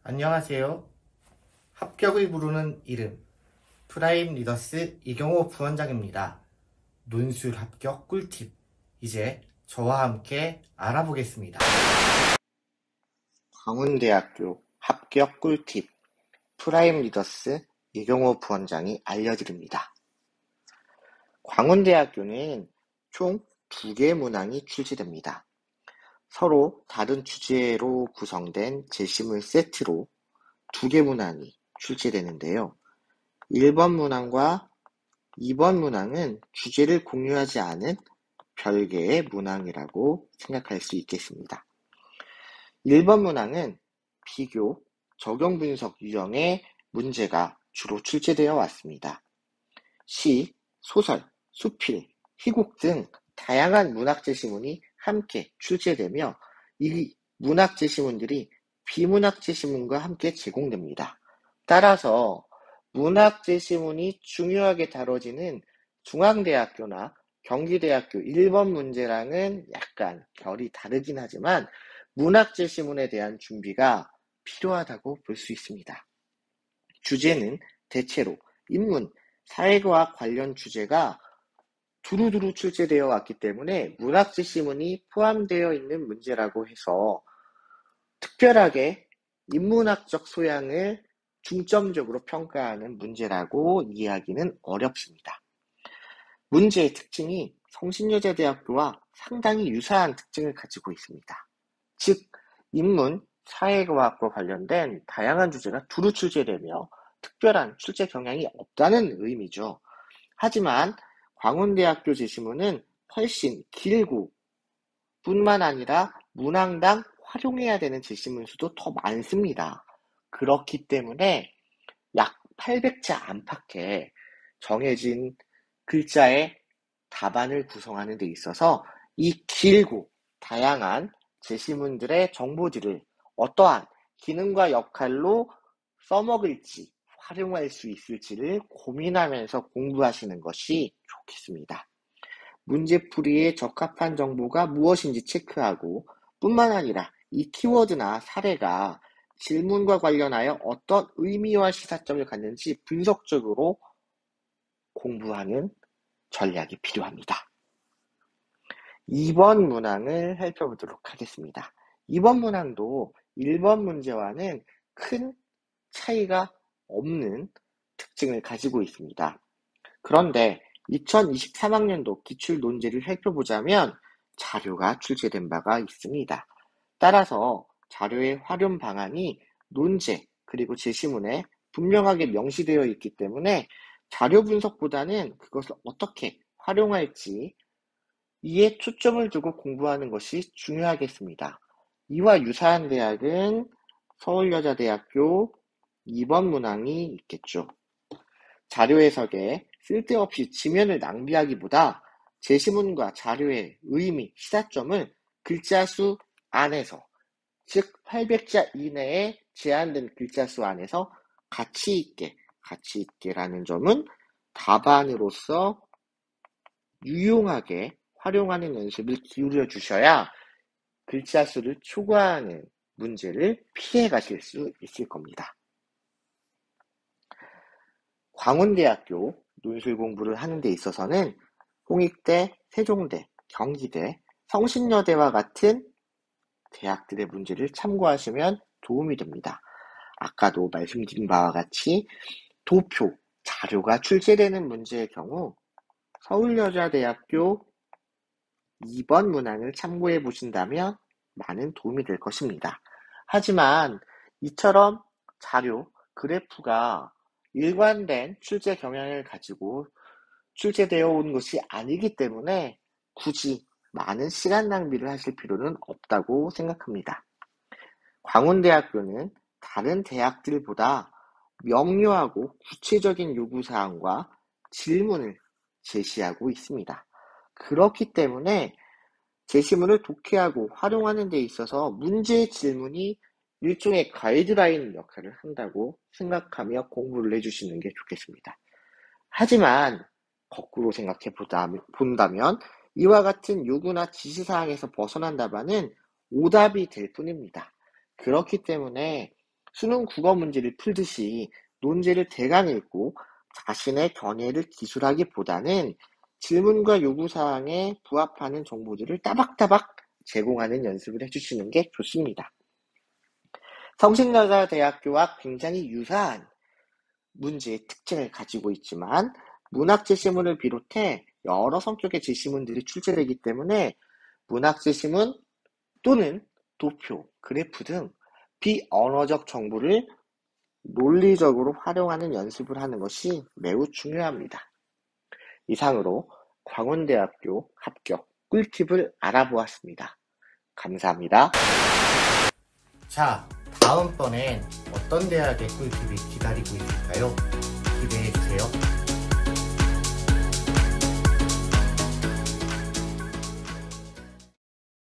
안녕하세요. 합격을 부르는 이름 프라임 리더스 이경호 부원장입니다. 논술 합격 꿀팁 이제 저와 함께 알아보겠습니다. 광운대학교 합격 꿀팁 프라임 리더스 이경호 부원장이 알려드립니다. 광운대학교는 총 2개 문항이 출제됩니다. 서로 다른 주제로 구성된 제시문 세트로 2개 문항이 출제되는데요. 1번 문항과 2번 문항은 주제를 공유하지 않은 별개의 문항이라고 생각할 수 있겠습니다. 1번 문항은 비교, 적용 분석 유형의 문제가 주로 출제되어 왔습니다. 시, 소설, 수필, 희곡 등 다양한 문학 제시문이 함께 출제되며 이 문학 제시문들이 비문학 제시문과 함께 제공됩니다. 따라서 문학 제시문이 중요하게 다뤄지는 중앙대학교나 경기대학교 1번 문제랑은 약간 결이 다르긴 하지만 문학 제시문에 대한 준비가 필요하다고 볼 수 있습니다. 주제는 대체로 인문, 사회과학 관련 주제가 두루두루 출제되어 왔기 때문에 문학 제시문이 포함되어 있는 문제라고 해서 특별하게 인문학적 소양을 중점적으로 평가하는 문제라고 이해하기는 어렵습니다. 문제의 특징이 성신여자대학교와 상당히 유사한 특징을 가지고 있습니다. 즉, 인문, 사회과학과 관련된 다양한 주제가 두루 출제되며 특별한 출제 경향이 없다는 의미죠. 하지만 광운대학교 제시문은 훨씬 길고 뿐만 아니라 문항당 활용해야 되는 제시문 수도 더 많습니다. 그렇기 때문에 약 800자 안팎의 정해진 글자의 답안을 구성하는 데 있어서 이 길고 다양한 제시문들의 정보들을 어떠한 기능과 역할로 써먹을지 활용할 수 있을지를 고민하면서 공부하시는 것이 좋겠습니다. 문제풀이에 적합한 정보가 무엇인지 체크하고 뿐만 아니라 이 키워드나 사례가 질문과 관련하여 어떤 의미와 시사점을 갖는지 분석적으로 공부하는 전략이 필요합니다. 2번 문항을 살펴보도록 하겠습니다. 2번 문항도 1번 문제와는 큰 차이가 없는 특징을 가지고 있습니다. 그런데 2023학년도 기출 논제를 살펴보자면 자료가 출제된 바가 있습니다. 따라서 자료의 활용 방안이 논제 그리고 제시문에 분명하게 명시되어 있기 때문에 자료 분석보다는 그것을 어떻게 활용할지 이에 초점을 두고 공부하는 것이 중요하겠습니다. 이와 유사한 대학은 서울여자대학교 2번 문항이 있겠죠. 자료 해석에 쓸데없이 지면을 낭비하기보다 제시문과 자료의 의미, 시사점을 글자 수 안에서, 즉 800자 이내에 제한된 글자 수 안에서 가치 있게라는 점은 답안으로서 유용하게 활용하는 연습을 기울여 주셔야 글자 수를 초과하는 문제를 피해 가실 수 있을 겁니다. 광운대학교 논술 공부를 하는 데 있어서는 홍익대, 세종대, 경기대, 성신여대와 같은 대학들의 문제를 참고하시면 도움이 됩니다. 아까도 말씀드린 바와 같이 도표, 자료가 출제되는 문제의 경우 서울여자대학교 2번 문항을 참고해 보신다면 많은 도움이 될 것입니다. 하지만 이처럼 자료, 그래프가 일관된 출제 경향을 가지고 출제되어 온 것이 아니기 때문에 굳이 많은 시간 낭비를 하실 필요는 없다고 생각합니다. 광운대학교는 다른 대학들보다 명료하고 구체적인 요구사항과 질문을 제시하고 있습니다. 그렇기 때문에 제시문을 독해하고 활용하는 데 있어서 문제의 질문이 일종의 가이드라인 역할을 한다고 생각하며 공부를 해주시는 게 좋겠습니다. 하지만 거꾸로 생각해 본다면 이와 같은 요구나 지시사항에서 벗어난 답안은 오답이 될 뿐입니다. 그렇기 때문에 수능 국어 문제를 풀듯이 논제를 대강 읽고 자신의 견해를 기술하기보다는 질문과 요구사항에 부합하는 정보들을 따박따박 제공하는 연습을 해주시는 게 좋습니다. 성신여자대학교와 굉장히 유사한 문제의 특징을 가지고 있지만 문학 제시문을 비롯해 여러 성격의 제시문들이 출제되기 때문에 문학 제시문 또는 도표, 그래프 등 비언어적 정보를 논리적으로 활용하는 연습을 하는 것이 매우 중요합니다. 이상으로 광운대학교 합격 꿀팁을 알아보았습니다. 감사합니다. 자, 다음번엔 어떤 대학의 꿀팁이 기다리고 있을까요? 기대해주세요.